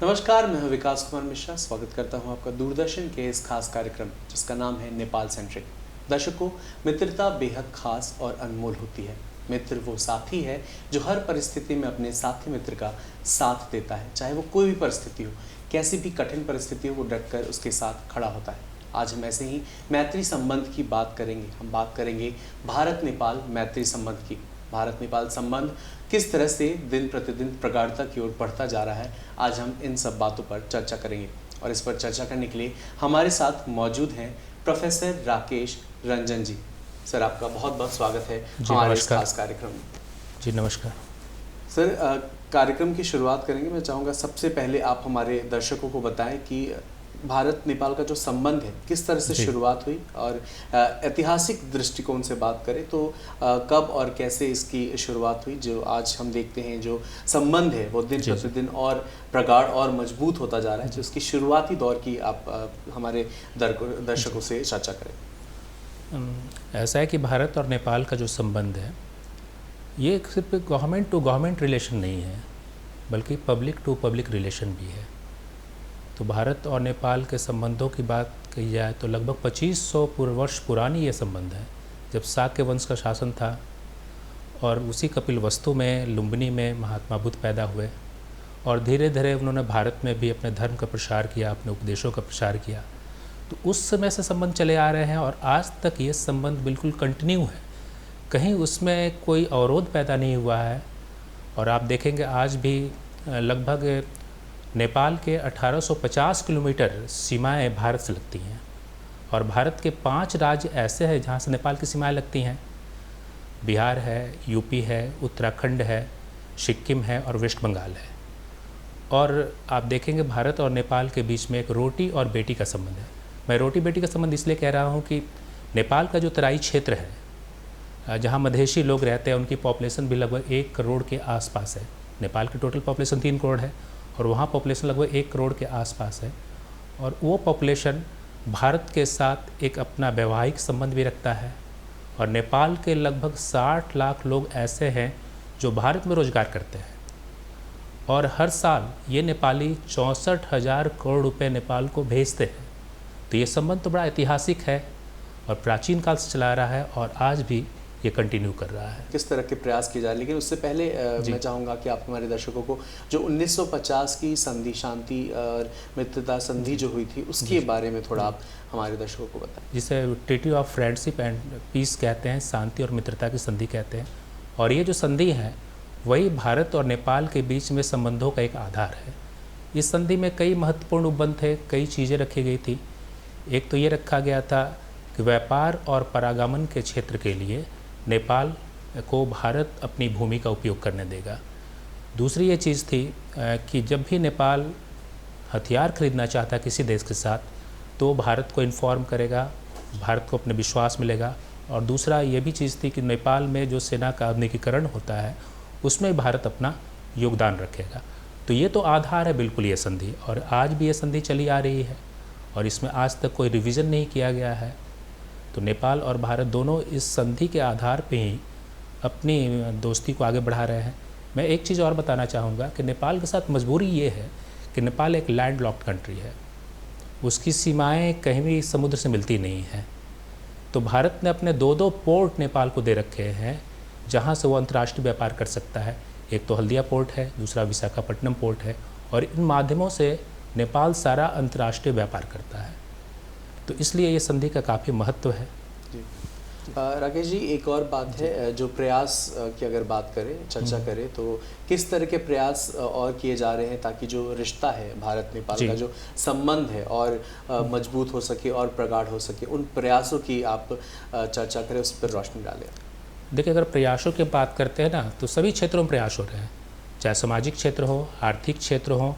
नमस्कार, मैं हूं विकास कुमार मिश्रा। स्वागत करता हूं आपका दूरदर्शन के इस खास कार्यक्रम जिसका नाम है नेपाल सेंट्रिक। दर्शकों, मित्रता बेहद खास और अनमोल होती है। मित्र वो साथी है जो हर परिस्थिति में अपने साथी मित्र का साथ देता है, चाहे वो कोई भी परिस्थिति हो, कैसी भी कठिन परिस्थिति हो, वो डटकर उसके साथ खड़ा होता है। आज हम ऐसे ही मैत्री संबंध की बात करेंगे। हम बात करेंगे भारत नेपाल मैत्री संबंध की। भारत नेपाल संबंध किस तरह से दिन प्रतिदिन प्रगाढ़ता की ओर बढ़ता जा रहा है, आज हम इन सब बातों पर चर्चा करेंगे। और इस पर चर्चा करने के लिए हमारे साथ मौजूद हैं प्रोफेसर राकेश रंजन जी। सर, आपका बहुत बहुत स्वागत है हमारे इस खास कार्यक्रम में। जी नमस्कार सर, कार्यक्रम की शुरुआत करेंगे। मैं चाहूँगा सबसे पहले आप हमारे दर्शकों को बताएं कि भारत नेपाल का जो संबंध है किस तरह से शुरुआत हुई, और ऐतिहासिक दृष्टिकोण से बात करें तो कब और कैसे इसकी शुरुआत हुई। जो आज हम देखते हैं जो संबंध है वो दिन प्रतिदिन और प्रगाढ़ और मजबूत होता जा रहा है, जो इसकी शुरुआती दौर की आप हमारे दर्शकों से चर्चा करें। ऐसा है कि भारत और नेपाल का जो संबंध है ये सिर्फ गवर्नमेंट टू गवर्नमेंट रिलेशन नहीं है, बल्कि पब्लिक टू पब्लिक रिलेशन भी है। तो भारत और नेपाल के संबंधों की बात कही जाए तो लगभग 2500 वर्ष पुरानी ये संबंध है, जब शाक्य वंश का शासन था और उसी कपिलवस्तु में लुम्बिनी में महात्मा बुद्ध पैदा हुए और धीरे धीरे उन्होंने भारत में भी अपने धर्म का प्रसार किया, अपने उपदेशों का प्रसार किया। तो उस समय से संबंध चले आ रहे हैं और आज तक ये संबंध बिल्कुल कंटिन्यू है, कहीं उसमें कोई अवरोध पैदा नहीं हुआ है। और आप देखेंगे आज भी लगभग नेपाल के 1850 किलोमीटर सीमाएं भारत से लगती हैं और भारत के 5 राज्य ऐसे हैं जहां से नेपाल की सीमाएं लगती हैं। बिहार है, यूपी है, उत्तराखंड है, सिक्किम है और वेस्ट बंगाल है। और आप देखेंगे भारत और नेपाल के बीच में एक रोटी और बेटी का संबंध है। मैं रोटी बेटी का संबंध इसलिए कह रहा हूँ कि नेपाल का जो तराई क्षेत्र है जहाँ मधेशी लोग रहते हैं, उनकी पॉपुलेशन भी लगभग 1 करोड़ के आसपास है। नेपाल की टोटल पॉपुलेशन 3 करोड़ है और वहाँ पॉपुलेशन लगभग 1 करोड़ के आसपास है। और वो पॉपुलेशन भारत के साथ एक अपना वैवाहिक संबंध भी रखता है। और नेपाल के लगभग 60 लाख लोग ऐसे हैं जो भारत में रोजगार करते हैं और हर साल ये नेपाली 64,000 करोड़ रुपए नेपाल को भेजते हैं। तो ये संबंध तो बड़ा ऐतिहासिक है और प्राचीन काल से चला रहा है और आज भी ये कंटिन्यू कर रहा है। किस तरह के प्रयास किए जा रहे हैं, लेकिन उससे पहले मैं चाहूँगा कि आप हमारे दर्शकों को जो 1950 की संधि, शांति और मित्रता संधि जो हुई थी, उसके बारे में थोड़ा आप हमारे दर्शकों को बताएं। जिसे treaty of friendship and peace कहते हैं, शांति और मित्रता की संधि कहते हैं। और ये जो संधि है वही भारत और नेपाल के बीच में संबंधों का एक आधार है। इस संधि में कई महत्वपूर्ण उपबंध थे, कई चीज़ें रखी गई थी। एक तो ये रखा गया था कि व्यापार और परागमन के क्षेत्र के लिए नेपाल को भारत अपनी भूमि का उपयोग करने देगा। दूसरी ये चीज़ थी कि जब भी नेपाल हथियार खरीदना चाहता किसी देश के साथ तो भारत को इन्फॉर्म करेगा, भारत को अपने विश्वास मिलेगा। और दूसरा ये भी चीज़ थी कि नेपाल में जो सेना का आधुनिकीकरण होता है उसमें भारत अपना योगदान रखेगा। तो ये तो आधार है बिल्कुल ये संधि, और आज भी ये संधि चली आ रही है और इसमें आज तक कोई रिवीजन नहीं किया गया है। तो नेपाल और भारत दोनों इस संधि के आधार पे ही अपनी दोस्ती को आगे बढ़ा रहे हैं। मैं एक चीज़ और बताना चाहूँगा कि नेपाल के साथ मजबूरी ये है कि नेपाल एक लैंड लॉक्ड कंट्री है, उसकी सीमाएं कहीं भी समुद्र से मिलती नहीं हैं। तो भारत ने अपने 2 पोर्ट नेपाल को दे रखे हैं जहाँ से वो अंतर्राष्ट्रीय व्यापार कर सकता है। एक तो हल्दिया पोर्ट है, दूसरा विशाखापट्टनम पोर्ट है, और इन माध्यमों से नेपाल सारा अंतर्राष्ट्रीय व्यापार करता है। तो इसलिए ये संधि का काफ़ी महत्व है। जी राकेश जी, एक और बात है, जो प्रयास की अगर बात करें, चर्चा करें, तो किस तरह के प्रयास और किए जा रहे हैं ताकि जो रिश्ता है भारत नेपाल का जो संबंध है और मजबूत हो सके और प्रगाढ़ हो सके, उन प्रयासों की आप चर्चा करें, उस पर रोशनी डालें। देखिए, अगर प्रयासों की बात करते हैं ना तो सभी क्षेत्रों में प्रयास हो रहे हैं, चाहे सामाजिक क्षेत्र हो, आर्थिक क्षेत्र हो,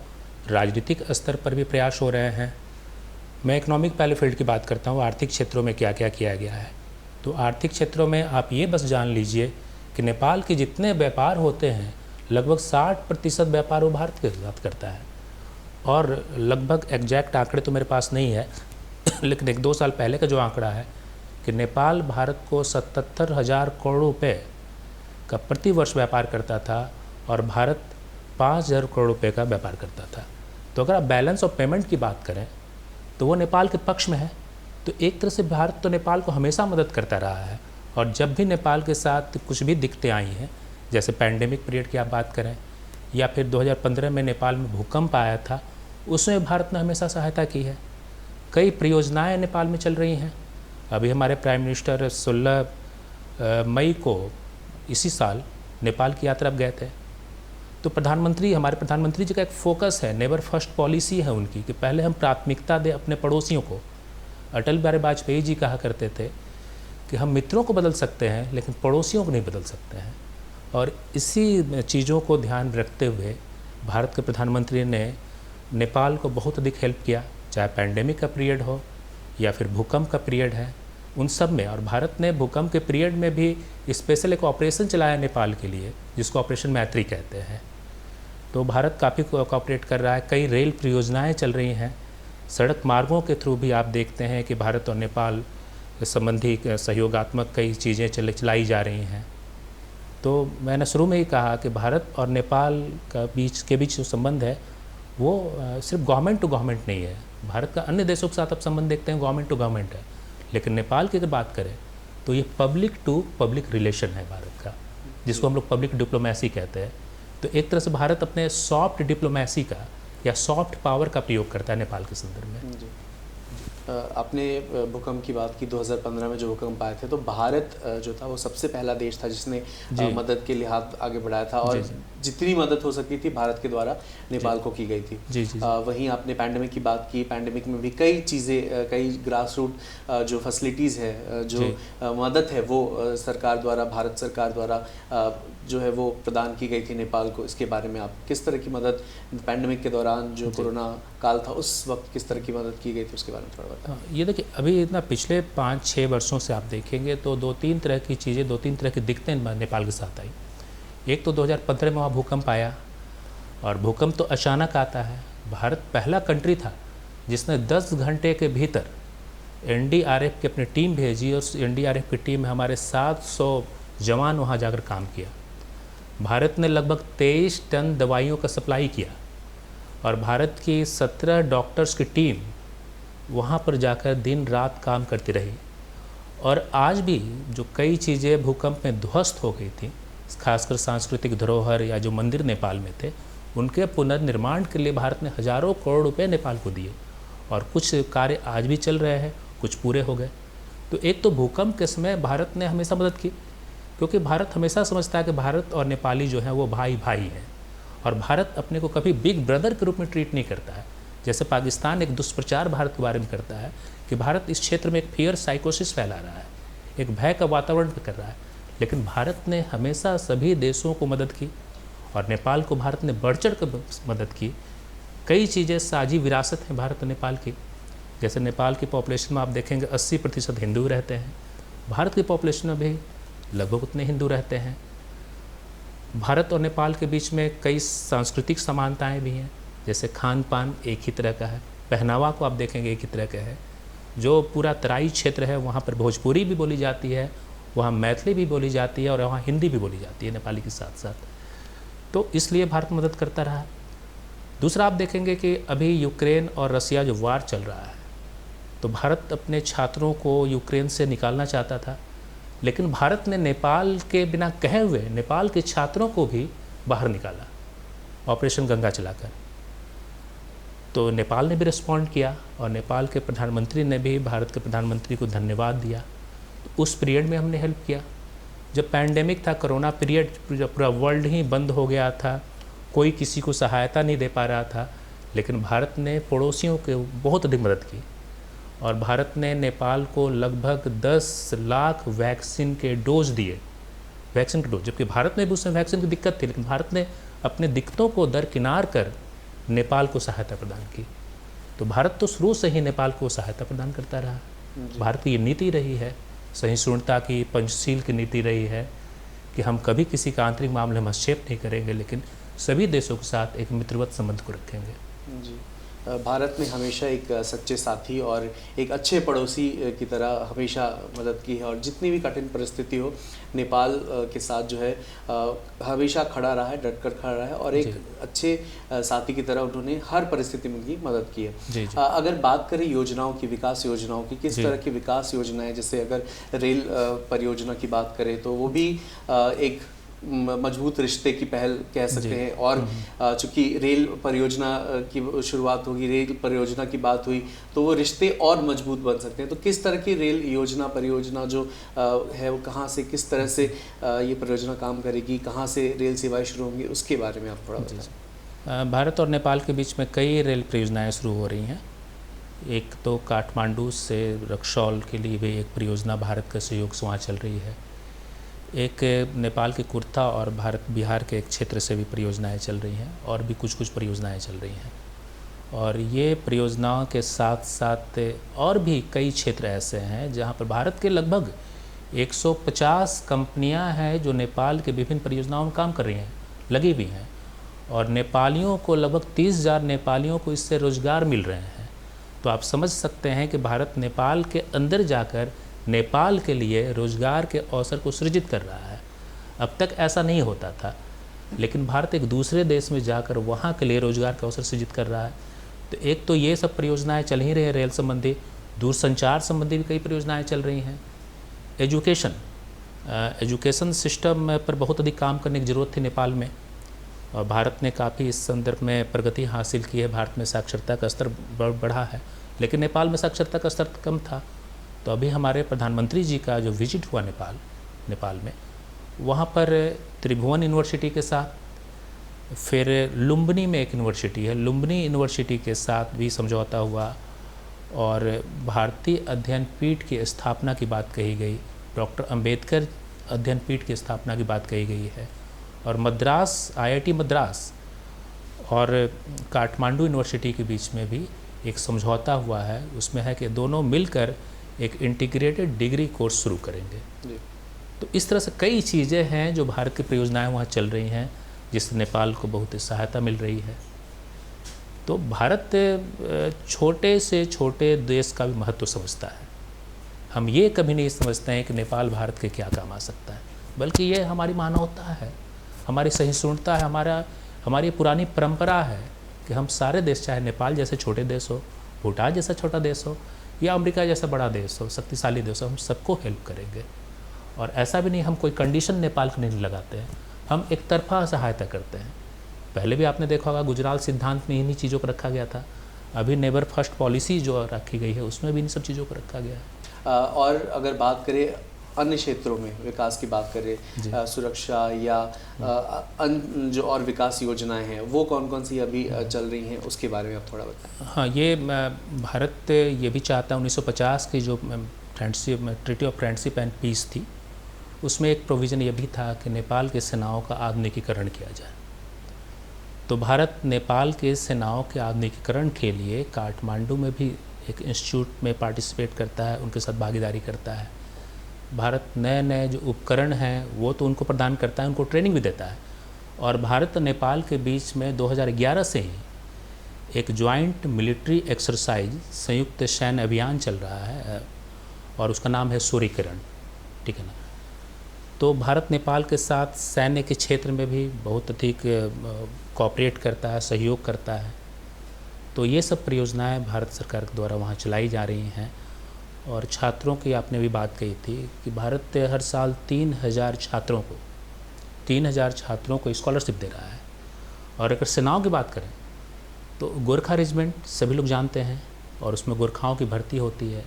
राजनीतिक स्तर पर भी प्रयास हो रहे हैं। मैं इकोनॉमिक पहले फील्ड की बात करता हूँ, आर्थिक क्षेत्रों में क्या क्या किया गया है। तो आर्थिक क्षेत्रों में आप ये बस जान लीजिए कि नेपाल के जितने व्यापार होते हैं लगभग 60% व्यापार वो भारत के साथ करता है। और लगभग एग्जैक्ट आंकड़े तो मेरे पास नहीं है लेकिन 1-2 साल पहले का जो आंकड़ा है कि नेपाल भारत को 77,000 करोड़ रुपये का प्रतिवर्ष व्यापार करता था और भारत 5,000 करोड़ रुपये का व्यापार करता था। तो अगर आप बैलेंस ऑफ पेमेंट की बात करें तो वो नेपाल के पक्ष में है। तो एक तरह से भारत तो नेपाल को हमेशा मदद करता रहा है, और जब भी नेपाल के साथ कुछ भी दिक्कतें आई हैं, जैसे पैंडेमिक पीरियड की आप बात करें, या फिर 2015 में नेपाल में भूकंप आया था, उसमें भारत ने हमेशा सहायता की है। कई परियोजनाएं नेपाल में चल रही हैं। अभी हमारे प्राइम मिनिस्टर 16 मई को इसी साल नेपाल की यात्रा गए थे। तो हमारे प्रधानमंत्री जी का एक फोकस है, नेवर फर्स्ट पॉलिसी है उनकी, कि पहले हम प्राथमिकता दें अपने पड़ोसियों को। अटल बिहारी वाजपेयी जी कहा करते थे कि हम मित्रों को बदल सकते हैं लेकिन पड़ोसियों को नहीं बदल सकते हैं। और इसी चीज़ों को ध्यान में रखते हुए भारत के प्रधानमंत्री ने नेपाल को बहुत अधिक हेल्प किया, चाहे पैंडेमिक का पीरियड हो या फिर भूकंप का पीरियड है, उन सब में। और भारत ने भूकंप के पीरियड में भी स्पेशल एक ऑपरेशन चलाया नेपाल के लिए, जिसको ऑपरेशन मैत्री कहते हैं। तो भारत काफ़ी कोऑपरेट कर रहा है। कई रेल परियोजनाएं चल रही हैं, सड़क मार्गों के थ्रू भी आप देखते हैं कि भारत और नेपाल संबंधी सहयोगात्मक कई चीज़ें चलाई जा रही हैं। तो मैंने शुरू में ही कहा कि भारत और नेपाल का बीच जो संबंध है वो सिर्फ गवर्नमेंट टू गवर्नमेंट नहीं है। भारत का अन्य देशों के साथ आप संबंध देखते हैं गवर्नमेंट टू गवर्नमेंट है, लेकिन नेपाल की अगर बात करें तो ये पब्लिक टू पब्लिक रिलेशन है भारत का, जिसको हम लोग पब्लिक डिप्लोमेसी कहते हैं। तो एक तरह से भारत अपने सॉफ्ट डिप्लोमेसी का या सॉफ्ट पावर का प्रयोग करता है नेपाल के संदर्भ में। जी। आपने भूकंप की बात की, 2015 में जो भूकंप आए थे, तो भारत जो था वो सबसे पहला देश था जिसने मदद के लिए हाथ आगे बढ़ाया था, और जितनी मदद हो सकती थी भारत के द्वारा नेपाल को की गई थी। वहीं आपने पैंडेमिक की बात की, पैंडेमिक में भी कई चीज़ें, कई ग्रास रूट जो फैसिलिटीज़ है, जो मदद है वो सरकार द्वारा, भारत सरकार द्वारा जो है वो प्रदान की गई थी नेपाल को। इसके बारे में आप किस तरह की मदद पैंडेमिक के दौरान, जो कोरोना काल था उस वक्त, किस तरह की मदद की गई थी उसके बारे में थोड़ा बताएं। ये देखिए, अभी इतना पिछले 5-6 वर्षों से आप देखेंगे तो 2-3 तरह की चीज़ें, 2-3 तरह की दिक्कतें नेपाल के साथ आई। एक तो 2015 में वहाँ भूकंप आया, और भूकंप तो अचानक आता है। भारत पहला कंट्री था जिसने 10 घंटे के भीतर एनडीआरएफ की अपनी टीम भेजी, और एनडीआरएफ की टीम में हमारे 700 जवान वहाँ जाकर काम किया। भारत ने लगभग 23 टन दवाइयों का सप्लाई किया, और भारत की 17 डॉक्टर्स की टीम वहाँ पर जाकर दिन रात काम करती रही। और आज भी जो कई चीज़ें भूकंप में ध्वस्त हो गई थी, खासकर सांस्कृतिक धरोहर या जो मंदिर नेपाल में थे, उनके पुनर्निर्माण के लिए भारत ने हज़ारों करोड़ रुपए नेपाल को दिए, और कुछ कार्य आज भी चल रहे हैं, कुछ पूरे हो गए। तो एक तो भूकंप के समय भारत ने हमेशा मदद की, क्योंकि भारत हमेशा समझता है कि भारत और नेपाली जो हैं वो भाई भाई हैं, और भारत अपने को कभी बिग ब्रदर के रूप में ट्रीट नहीं करता है। जैसे पाकिस्तान एक दुष्प्रचार भारत के बारे में करता है कि भारत इस क्षेत्र में एक फियर साइकोसिस फैला रहा है, एक भय का वातावरण कर रहा है, लेकिन भारत ने हमेशा सभी देशों को मदद की, और नेपाल को भारत ने बढ़ चढ़ कर मदद की। कई चीज़ें साझी विरासत हैं भारत और नेपाल की। जैसे नेपाल की पॉपुलेशन में आप देखेंगे 80% हिंदू रहते हैं, भारत की पॉपुलेशन में भी लगभग उतने हिंदू रहते हैं। भारत और नेपाल के बीच में कई सांस्कृतिक समानताएं भी हैं, जैसे खान पान एक ही तरह का है, पहनावा को आप देखेंगे एक ही तरह का है। जो पूरा तराई क्षेत्र है वहाँ पर भोजपुरी भी बोली जाती है, वहाँ मैथिली भी बोली जाती है, और वहाँ हिंदी भी बोली जाती है नेपाली के साथ साथ। तो इसलिए भारत मदद करता रहा। दूसरा आप देखेंगे कि अभी यूक्रेन और रसिया जो वार चल रहा है, तो भारत अपने छात्रों को यूक्रेन से निकालना चाहता था, लेकिन भारत ने नेपाल के बिना कहे हुए नेपाल के छात्रों को भी बाहर निकाला, ऑपरेशन गंगा चलाकर। तो नेपाल ने भी रिस्पॉन्ड किया, और नेपाल के प्रधानमंत्री ने भी भारत के प्रधानमंत्री को धन्यवाद दिया। तो उस पीरियड में हमने हेल्प किया। जब पैंडेमिक था, कोरोना पीरियड, जब पूरा वर्ल्ड ही बंद हो गया था, कोई किसी को सहायता नहीं दे पा रहा था, लेकिन भारत ने पड़ोसियों को बहुत अधिक मदद की, और भारत ने नेपाल को लगभग 10 लाख वैक्सीन के डोज दिए, वैक्सीन के डोज। जबकि भारत में भी उसमें वैक्सीन की दिक्कत थी, लेकिन भारत ने अपने दिक्कतों को दरकिनार कर नेपाल को सहायता प्रदान की। तो भारत तो शुरू से ही नेपाल को सहायता प्रदान करता रहा। भारत की ये नीति रही है, सहिष्णुता की, पंचशील की नीति रही है कि हम कभी किसी का आंतरिक मामले में हस्तक्षेप नहीं करेंगे, लेकिन सभी देशों के साथ एक मित्रवत संबंध को रखेंगे। जी। भारत ने हमेशा एक सच्चे साथी और एक अच्छे पड़ोसी की तरह हमेशा मदद की है, और जितनी भी कठिन परिस्थिति हो नेपाल के साथ जो है हमेशा खड़ा रहा है, डटकर खड़ा रहा है, और एक अच्छे साथी की तरह उन्होंने हर परिस्थिति में उनकी मदद की है। जी। अगर बात करें योजनाओं की, विकास योजनाओं की, किस तरह की विकास योजनाएं, जैसे अगर रेल परियोजना की बात करें तो वो भी एक मजबूत रिश्ते की पहल कह सकते हैं, और चूंकि रेल परियोजना की शुरुआत होगी, रेल परियोजना की बात हुई तो वो रिश्ते और मजबूत बन सकते हैं। तो किस तरह की रेल योजना परियोजना जो है वो कहाँ से, किस तरह से ये परियोजना काम करेगी, कहाँ से रेल सेवाएं शुरू होंगी, उसके बारे में आप थोड़ा बताएं। भारत और नेपाल के बीच में कई रेल परियोजनाएं शुरू हो रही हैं। एक तो काठमांडू से रक्सौल के लिए भी एक परियोजना भारत के सहयोग से वहाँ चल रही है। एक नेपाल के कुर्था और भारत बिहार के एक क्षेत्र से भी परियोजनाएं चल रही हैं, और भी कुछ परियोजनाएं चल रही हैं। और ये परियोजनाओं के साथ साथ और भी कई क्षेत्र ऐसे हैं जहां पर भारत के लगभग 150 कंपनियां हैं जो नेपाल के विभिन्न परियोजनाओं में काम कर रही हैं, लगी हुई हैं, और नेपालियों को लगभग 30,000 नेपालियों को इससे रोज़गार मिल रहे हैं। तो आप समझ सकते हैं कि भारत नेपाल के अंदर जाकर नेपाल के लिए रोज़गार के अवसर को सृजित कर रहा है। अब तक ऐसा नहीं होता था, लेकिन भारत एक दूसरे देश में जाकर वहाँ के लिए रोज़गार का अवसर सृजित कर रहा है। तो एक तो ये सब परियोजनाएं चल ही रही है रेल संबंधी, दूरसंचार संबंधी भी कई परियोजनाएं चल रही हैं। एजुकेशन सिस्टम पर बहुत अधिक काम करने की ज़रूरत थी नेपाल में, और भारत ने काफ़ी इस संदर्भ में प्रगति हासिल की है। भारत में साक्षरता का स्तर बढ़ा है, लेकिन नेपाल में साक्षरता का स्तर कम था। तो अभी हमारे प्रधानमंत्री जी का जो विजिट हुआ नेपाल में, वहाँ पर त्रिभुवन यूनिवर्सिटी के साथ, फिर लुम्बिनी में एक यूनिवर्सिटी है, लुम्बिनी यूनिवर्सिटी के साथ भी समझौता हुआ, और भारतीय अध्ययन पीठ की स्थापना की बात कही गई, डॉक्टर अंबेडकर अध्ययन पीठ की स्थापना की बात कही गई है, और मद्रास IIT मद्रास और काठमांडू यूनिवर्सिटी के बीच में भी एक समझौता हुआ है। उसमें है कि दोनों मिलकर एक इंटीग्रेटेड डिग्री कोर्स शुरू करेंगे। तो इस तरह से कई चीज़ें हैं जो भारत की परियोजनाएं वहाँ चल रही हैं, जिससे नेपाल को बहुत सहायता मिल रही है। तो भारत छोटे से छोटे देश का भी महत्व समझता है। हम ये कभी नहीं समझते हैं कि नेपाल भारत के क्या काम आ सकता है, बल्कि ये हमारी मानवता है, हमारी सहिष्णुता है, हमारी पुरानी परंपरा है कि हम सारे देश, चाहे नेपाल जैसे छोटे देश हो, भूटान जैसा छोटा देश हो, या अमेरिका जैसा बड़ा देश हो, शक्तिशाली देश हो, हम सबको हेल्प करेंगे। और ऐसा भी नहीं हम कोई कंडीशन नेपाल को नहीं लगाते हैं, हम एक तरफा सहायता करते हैं। पहले भी आपने देखा होगा गुजराल सिद्धांत में इन्हीं चीज़ों को रखा गया था। अभी नेबर फर्स्ट पॉलिसी जो रखी गई है उसमें भी इन सब चीज़ों को रखा गया है। और अगर बात करें अन्य क्षेत्रों में विकास की बात करें, सुरक्षा या अन्य जो और विकास योजनाएं हैं, वो कौन कौन सी अभी चल रही हैं, उसके बारे में आप थोड़ा बताएं। हाँ, ये भारत ये भी चाहता है, 1950 की जो treaty of friendship and peace थी, उसमें एक प्रोविज़न ये भी था कि नेपाल के सेनाओं का आधुनिकीकरण किया जाए। तो भारत नेपाल के सेनाओं के आधुनिकीकरण के लिए काठमांडू में भी एक इंस्टीट्यूट में पार्टिसिपेट करता है, उनके साथ भागीदारी करता है। भारत नए जो उपकरण हैं वो तो उनको प्रदान करता है, उनको ट्रेनिंग भी देता है। और भारत और नेपाल के बीच में 2011 से ही एक जॉइंट मिलिट्री एक्सरसाइज, संयुक्त सैन्य अभियान चल रहा है, और उसका नाम है सूर्यकिरण, ठीक है ना। तो भारत नेपाल के साथ सैन्य के क्षेत्र में भी बहुत अधिक कोऑपरेट करता है, सहयोग करता है। तो ये सब परियोजनाएं भारत सरकार के द्वारा वहाँ चलाई जा रही हैं। और छात्रों की आपने भी बात कही थी कि भारत हर साल 3,000 छात्रों को स्कॉलरशिप दे रहा है। और अगर सेनाओं की बात करें तो गोरखा रेजिमेंट सभी लोग जानते हैं, और उसमें गोरखाओं की भर्ती होती है।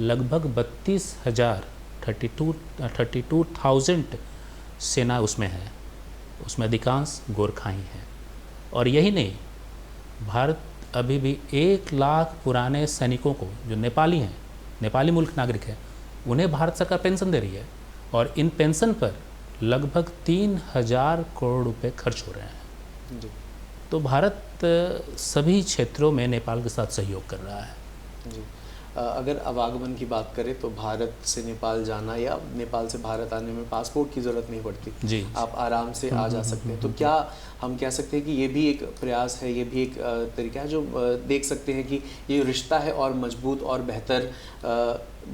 लगभग 32,000 सेना उसमें है, उसमें अधिकांश गोरखा ही हैं। और यही नहीं, भारत अभी भी 1 लाख पुराने सैनिकों को, जो नेपाली हैं, नेपाली मूल नागरिक हैं, उन्हें भारत सरकार पेंशन दे रही है, और इन पेंशन पर लगभग 3,000 करोड़ रुपए खर्च हो रहे हैं जी। तो भारत सभी क्षेत्रों में नेपाल के साथ सहयोग कर रहा है जी। अगर आवागमन की बात करें तो भारत से नेपाल जाना या नेपाल से भारत आने में पासपोर्ट की ज़रूरत नहीं पड़ती जी। आप आराम से आ जा सकते हैं। तो क्या हम कह सकते हैं कि ये भी एक प्रयास है, ये भी एक तरीका है जो देख सकते हैं कि ये रिश्ता है और मजबूत और बेहतर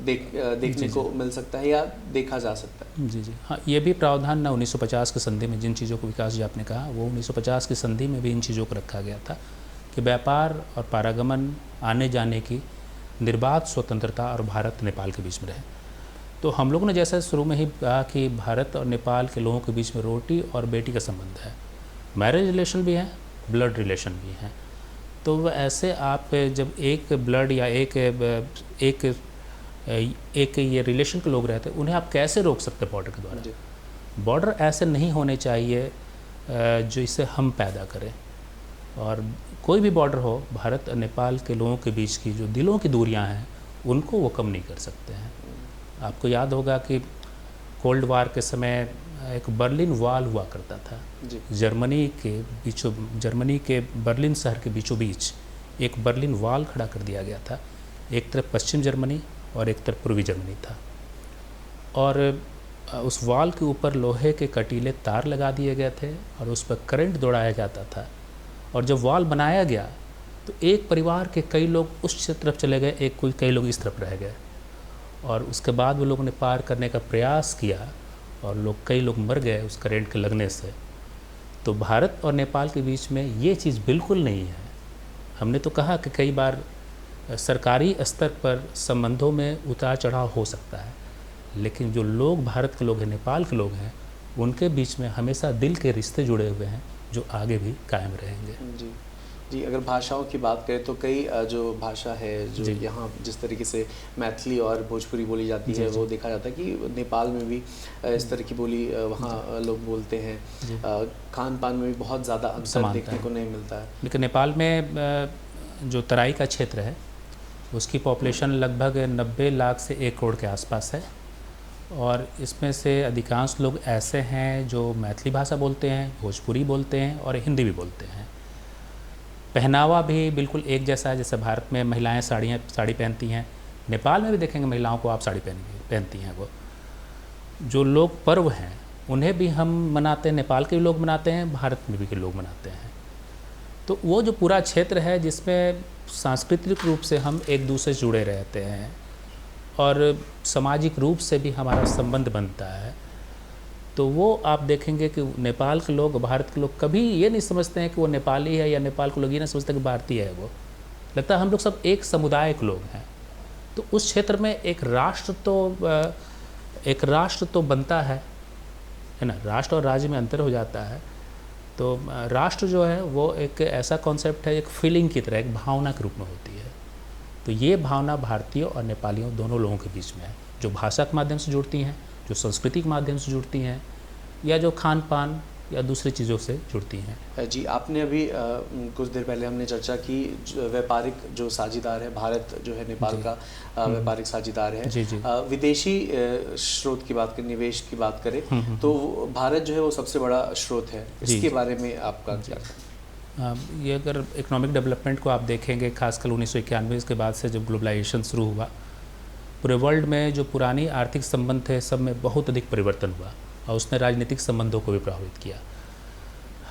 देखने को मिल सकता है या देखा जा सकता है? जी जी हाँ, ये भी प्रावधान ना 1950 की संधि में जिन चीज़ों को विकास जी आपने कहा, वो 1950 की संधि में भी इन चीज़ों को रखा गया था कि व्यापार और पारागमन आने जाने की निर्बाध स्वतंत्रता और भारत नेपाल के बीच में रहे। तो हम लोगों ने जैसा शुरू में ही कहा कि भारत और नेपाल के लोगों के बीच में रोटी और बेटी का संबंध है, मैरिज रिलेशन भी है, ब्लड रिलेशन भी है। तो ऐसे आप जब एक ब्लड या एक ये रिलेशन के लोग रहते हैं, उन्हें आप कैसे रोक सकते हैं बॉर्डर के द्वारा? बॉर्डर ऐसे नहीं होने चाहिए जो इसे हम पैदा करें, और कोई भी बॉर्डर हो, भारत और नेपाल के लोगों के बीच की जो दिलों की दूरियां हैं उनको वो कम नहीं कर सकते हैं। आपको याद होगा कि कोल्ड वार के समय एक बर्लिन वॉल हुआ करता था। जर्मनी के बर्लिन शहर के बीचों बीच एक बर्लिन वॉल खड़ा कर दिया गया था। एक तरफ पश्चिम जर्मनी और एक तरफ पूर्वी जर्मनी था, और उस वॉल के ऊपर लोहे के कटीले तार लगा दिए गए थे और उस पर करंट दौड़ाया जाता था। और जब वॉल बनाया गया तो एक परिवार के कई लोग उस तरफ चले गए, कई लोग इस तरफ रह गए, और उसके बाद वो लोगों ने पार करने का प्रयास किया और कई लोग मर गए उस करंट के लगने से। तो भारत और नेपाल के बीच में ये चीज़ बिल्कुल नहीं है। हमने तो कहा कि कई बार सरकारी स्तर पर संबंधों में उतार चढ़ाव हो सकता है, लेकिन जो लोग भारत के लोग हैं, नेपाल के लोग हैं, उनके बीच में हमेशा दिल के रिश्ते जुड़े हुए हैं जो आगे भी कायम रहेंगे। जी जी, अगर भाषाओं की बात करें तो कई जो भाषा है जो यहाँ जिस तरीके से मैथिली और भोजपुरी बोली जाती है, वो देखा जाता है कि नेपाल में भी इस तरह की बोली वहाँ लोग बोलते हैं। खान पान में भी बहुत ज़्यादा अंतर देखने को नहीं मिलता है। लेकिन नेपाल में जो तराई का क्षेत्र है उसकी पॉपुलेशन लगभग 90 लाख से 1 करोड़ के आसपास है, और इसमें से अधिकांश लोग ऐसे हैं जो मैथिली भाषा बोलते हैं, भोजपुरी बोलते हैं और हिंदी भी बोलते हैं। पहनावा भी बिल्कुल एक जैसा है, जैसे भारत में महिलाएं साड़ी पहनती हैं, नेपाल में भी देखेंगे महिलाओं को आप साड़ी पहनती हैं। वो जो लोग पर्व हैं उन्हें भी हम मनाते हैं, नेपाल के भी लोग मनाते हैं, भारत में भी के लोग मनाते हैं। तो वो जो पूरा क्षेत्र है जिसमें सांस्कृतिक रूप से हम एक दूसरे से जुड़े रहते हैं और सामाजिक रूप से भी हमारा संबंध बनता है, तो वो आप देखेंगे कि नेपाल के लोग, भारत के लोग कभी ये नहीं समझते हैं कि वो नेपाली है, या नेपाल के लोग ये नहीं समझते कि भारतीय है। वो लगता है हम लोग सब एक समुदाय के लोग हैं। तो उस क्षेत्र में एक राष्ट्र तो बनता है ना, राष्ट्र और राज्य में अंतर हो जाता है। तो राष्ट्र जो है वो एक ऐसा कॉन्सेप्ट है, एक फीलिंग की तरह, एक भावना के रूप में होती है। तो ये भावना भारतीयों और नेपालियों दोनों लोगों के बीच में है, जो भाषा के माध्यम से जुड़ती हैं, जो संस्कृति के माध्यम से जुड़ती हैं, या जो खान पान या दूसरी चीज़ों से जुड़ती हैं। जी, आपने अभी कुछ देर पहले हमने चर्चा की व्यापारिक जो साझेदार है, भारत जो है नेपाल का व्यापारिक साझेदार है। जी जी। विदेशी स्रोत की बात करें, निवेश की बात करें तो भारत जो है वो सबसे बड़ा स्रोत है। इसके बारे में आपका क्या कहना है? ये अगर इकोनॉमिक डेवलपमेंट को आप देखेंगे, खासकर 1991 के बाद से जब ग्लोबलाइजेशन शुरू हुआ, पूरे वर्ल्ड में जो पुरानी आर्थिक संबंध थे सब में बहुत अधिक परिवर्तन हुआ, और उसने राजनीतिक संबंधों को भी प्रभावित किया।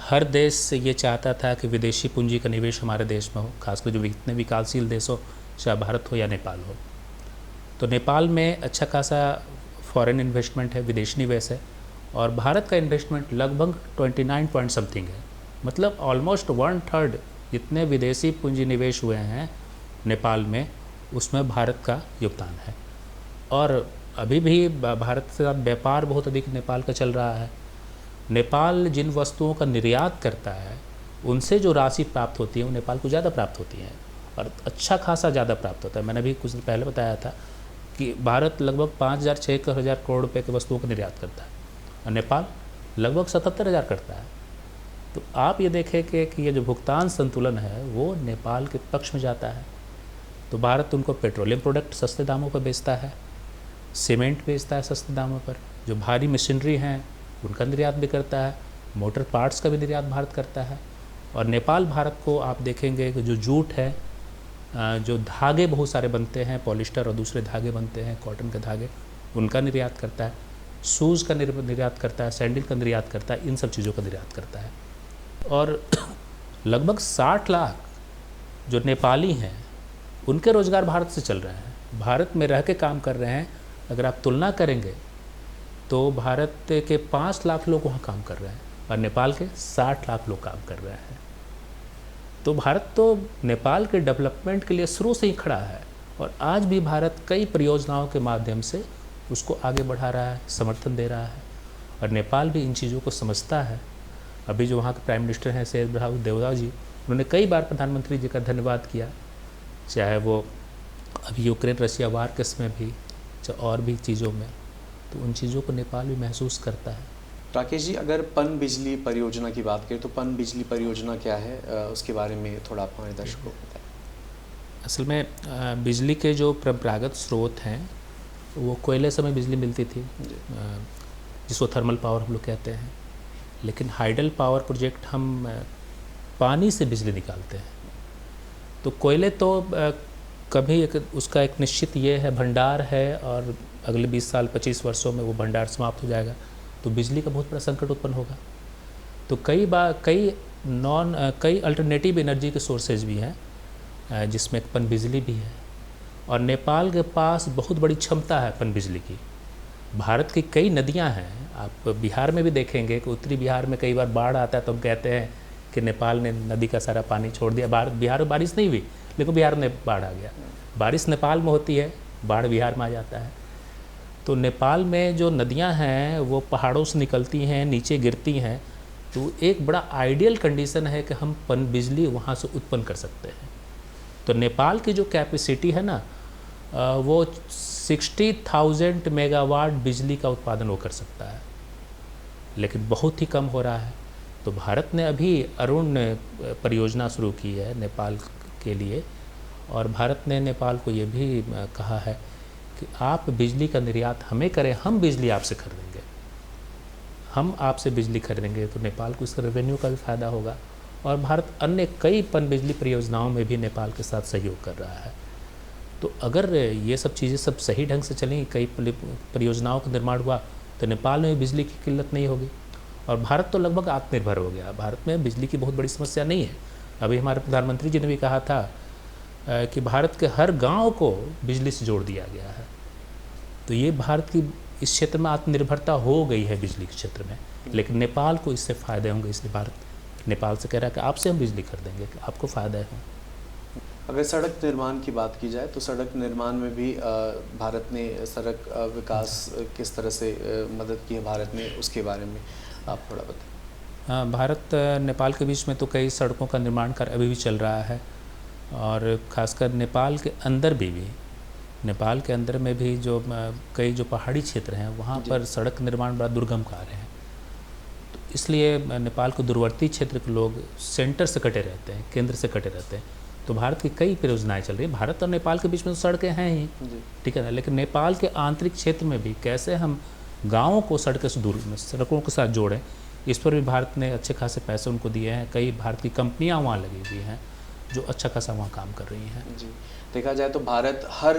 हर देश ये चाहता था कि विदेशी पूंजी का निवेश हमारे देश में हो, खासकर जो इतने विकासशील देश हो, चाहे भारत हो या नेपाल हो। तो नेपाल में अच्छा खासा फॉरेन इन्वेस्टमेंट है, विदेशी निवेश है, और भारत का इन्वेस्टमेंट लगभग 29 पॉइंट समथिंग है, मतलब ऑलमोस्ट 1/3 जितने विदेशी पूंजी निवेश हुए हैं नेपाल में, उसमें भारत का योगदान है। और अभी भी भारत से व्यापार बहुत अधिक नेपाल का चल रहा है। नेपाल जिन वस्तुओं का निर्यात करता है उनसे जो राशि प्राप्त होती है वो नेपाल को ज़्यादा प्राप्त होती है, और अच्छा खासा ज़्यादा प्राप्त होता है। मैंने अभी कुछ दिन पहले बताया था कि भारत लगभग 5,000-6,000 करोड़ रुपए की वस्तुओं का निर्यात करता है, और नेपाल लगभग 77,000 करता है। तो आप ये देखें कि ये जो भुगतान संतुलन है वो नेपाल के पक्ष में जाता है। तो भारत उनको पेट्रोलियम प्रोडक्ट सस्ते दामों पर बेचता है, सीमेंट बेचता है सस्ते दामों पर, जो भारी मशीनरी हैं उनका निर्यात भी करता है, मोटर पार्ट्स का भी निर्यात भारत करता है। और नेपाल भारत को आप देखेंगे कि जो जूट है जो धागे बहुत सारे बनते हैं, पॉलिस्टर और दूसरे धागे बनते हैं, कॉटन के धागे, उनका निर्यात करता है, शूज़ का निर्यात करता है, सैंडल का निर्यात करता है, इन सब चीज़ों का निर्यात करता है। और लगभग 60 लाख जो नेपाली हैं उनके रोज़गार भारत से चल रहे हैं, भारत में रह के काम कर रहे हैं। अगर आप तुलना करेंगे तो भारत के 5 लाख लोग वहाँ काम कर रहे हैं और नेपाल के 60 लाख लोग काम कर रहे हैं। तो भारत तो नेपाल के डेवलपमेंट के लिए शुरू से ही खड़ा है और आज भी भारत कई परियोजनाओं के माध्यम से उसको आगे बढ़ा रहा है, समर्थन दे रहा है और नेपाल भी इन चीज़ों को समझता है। अभी जो वहाँ के प्राइम मिनिस्टर हैं शेरबहादुर देउवा जी, उन्होंने कई बार प्रधानमंत्री जी का धन्यवाद किया, चाहे वो अभी यूक्रेन रशिया वार के समय भी, चाहे और भी चीज़ों में, तो उन चीज़ों को नेपाल भी महसूस करता है। राकेश जी, अगर पन बिजली परियोजना की बात करें तो पन बिजली परियोजना क्या है, उसके बारे में थोड़ा आप हमारे दर्शकों को बताएं। असल में बिजली के जो परंपरागत स्रोत हैं वो कोयले से हमें बिजली मिलती थी, जिसको थर्मल पावर हम लोग कहते हैं। लेकिन हाइडल पावर प्रोजेक्ट हम पानी से बिजली निकालते हैं। तो कोयले तो कभी उसका एक निश्चित ये है भंडार है और अगले 20 साल 25 वर्षों में वो भंडार समाप्त हो जाएगा, तो बिजली का बहुत बड़ा संकट उत्पन्न होगा। तो कई अल्टरनेटिव एनर्जी के सोर्सेज भी हैं जिसमें पन बिजली भी है और नेपाल के पास बहुत बड़ी क्षमता है पन बिजली की। भारत की कई नदियां हैं, आप बिहार में भी देखेंगे कि उत्तरी बिहार में कई बार बाढ़ आता है तो हम कहते हैं कि नेपाल ने नदी का सारा पानी छोड़ दिया। बिहार में बारिश नहीं हुई लेकिन बिहार में बाढ़ आ गया। बारिश नेपाल में होती है, बाढ़ बिहार में आ जाता है। तो नेपाल में जो नदियां हैं वो पहाड़ों से निकलती हैं, नीचे गिरती हैं, तो एक बड़ा आइडियल कंडीशन है कि हम पन बिजली वहाँ से उत्पन्न कर सकते हैं। तो नेपाल की जो कैपेसिटी है ना, वो 60,000 मेगावाट बिजली का उत्पादन वो कर सकता है, लेकिन बहुत ही कम हो रहा है। तो भारत ने अभी अरुण परियोजना शुरू की है नेपाल के लिए और भारत ने नेपाल को ये भी कहा है कि आप बिजली का निर्यात हमें करें, हम बिजली आपसे खरीदेंगे, हम आपसे बिजली खरीदेंगे। तो नेपाल को इसका रेवेन्यू का भी फ़ायदा होगा और भारत अन्य कई पन बिजली परियोजनाओं में भी नेपाल के साथ सहयोग कर रहा है। तो अगर ये सब चीज़ें सब सही ढंग से चलेंगी, कई परियोजनाओं का निर्माण हुआ, तो नेपाल में बिजली की किल्लत नहीं होगी और भारत तो लगभग आत्मनिर्भर हो गया। भारत में बिजली की बहुत बड़ी समस्या नहीं है। अभी हमारे प्रधानमंत्री जी ने भी कहा था कि भारत के हर गांव को बिजली से जोड़ दिया गया है। तो ये भारत की इस क्षेत्र में आत्मनिर्भरता हो गई है बिजली के क्षेत्र में, लेकिन नेपाल को इससे फ़ायदे होंगे। इसलिए भारत नेपाल से कह रहा है कि आपसे हम बिजली खरीदेंगे, कि आपको फ़ायदा है। अगर सड़क निर्माण की बात की जाए तो सड़क निर्माण में भी भारत ने सड़क विकास किस तरह से मदद की है भारत ने, उसके बारे में आप थोड़ा बताएं। भारत नेपाल के बीच में तो कई सड़कों का निर्माण कार्य अभी भी चल रहा है और ख़ासकर नेपाल के अंदर भी नेपाल के अंदर में भी जो कई जो पहाड़ी क्षेत्र हैं वहाँ पर सड़क निर्माण बड़ा दुर्गम कार्य है। तो इसलिए नेपाल के दूरवर्ती क्षेत्र के लोग सेंटर से कटे रहते हैं, केंद्र से कटे रहते हैं। तो भारत की कई परियोजनाएं चल रही हैं। भारत और नेपाल के बीच में तो सड़कें हैं ही, ठीक है ना, लेकिन नेपाल के आंतरिक क्षेत्र में भी कैसे हम गाँवों को सड़कों के साथ जोड़ें, इस पर भी भारत ने अच्छे खासे पैसे उनको दिए हैं। कई भारत की कंपनियाँ वहाँ लगी हुई हैं जो अच्छा खासा वहाँ काम कर रही हैं। जी, देखा जाए तो भारत हर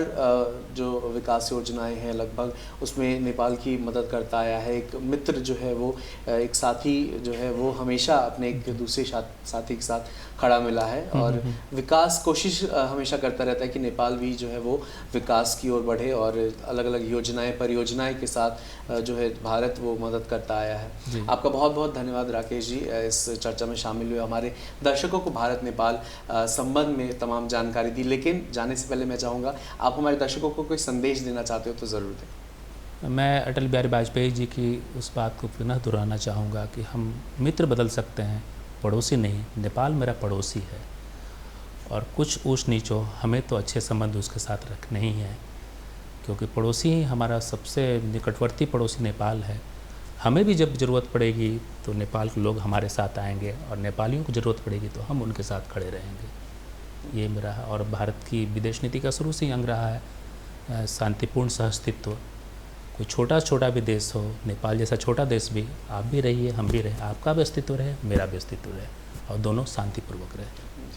जो विकास योजनाएं हैं लगभग उसमें नेपाल की मदद करता आया है। एक मित्र जो है वो, एक साथी जो है वो हमेशा अपने एक दूसरे साथी के साथ खड़ा मिला है और विकास कोशिश हमेशा करता रहता है कि नेपाल भी जो है वो विकास की ओर बढ़े और अलग अलग योजनाएं परियोजनाएं के साथ जो है भारत वो मदद करता आया है। आपका बहुत बहुत धन्यवाद राकेश जी, इस चर्चा में शामिल हुए, हमारे दर्शकों को भारत नेपाल संबंध में तमाम जानकारी दी। लेकिन जाने से पहले मैं चाहूँगा आप हमारे दर्शकों को कोई संदेश देना चाहते हो तो ज़रूर दें। मैं अटल बिहारी वाजपेयी जी की उस बात को पुनः दोहराना चाहूँगा कि हम मित्र बदल सकते हैं, पड़ोसी नहीं। नेपाल मेरा पड़ोसी है और कुछ ऊंच नीच हो, हमें तो अच्छे संबंध उसके साथ रखने ही हैं, क्योंकि पड़ोसी ही हमारा सबसे निकटवर्ती पड़ोसी नेपाल है। हमें भी जब ज़रूरत पड़ेगी तो नेपाल के लोग हमारे साथ आएंगे और नेपालियों को ज़रूरत पड़ेगी तो हम उनके साथ खड़े रहेंगे। ये मेरा है। और भारत की विदेश नीति का शुरू से ही अंग रहा है शांतिपूर्ण सहअस्तित्व। कोई छोटा भी देश हो, नेपाल जैसा छोटा देश भी, आप भी रहिए, हम भी रहे, आपका भी अस्तित्व रहे, मेरा भी अस्तित्व रहे। और दोनों शांतिपूर्वक रहे।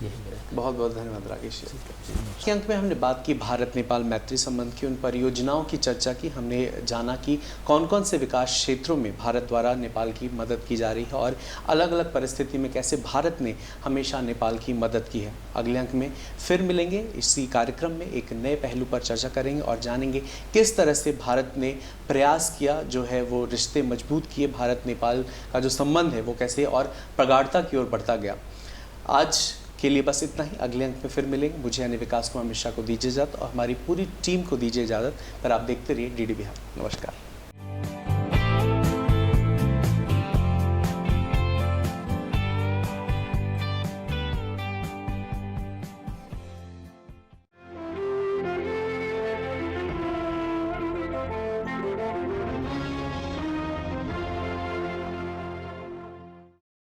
यही मेरा बहुत बहुत धन्यवाद राकेश जी। के अंक में हमने बात की भारत नेपाल मैत्री संबंध की, उन परियोजनाओं की चर्चा की, हमने जाना कि कौन कौन से विकास क्षेत्रों में भारत द्वारा नेपाल की मदद की जा रही है और अलग अलग परिस्थिति में कैसे भारत ने हमेशा नेपाल की मदद की है। अगले अंक में फिर मिलेंगे, इसी कार्यक्रम में एक नए पहलू पर चर्चा करेंगे और जानेंगे किस तरह से भारत ने प्रयास किया, जो है वो रिश्ते मजबूत किए, भारत नेपाल का जो संबंध है वो कैसे और प्रगाढ़ता की ओर बढ़ता गया। आज के लिए बस इतना ही, अगले अंक में फिर मिलेंगे। मुझे यानी विकास कुमार मिश्रा को दीजिए इजाज़त और हमारी पूरी टीम को दीजिए इजाज़त। पर आप देखते रहिए DD बिहार। नमस्कार।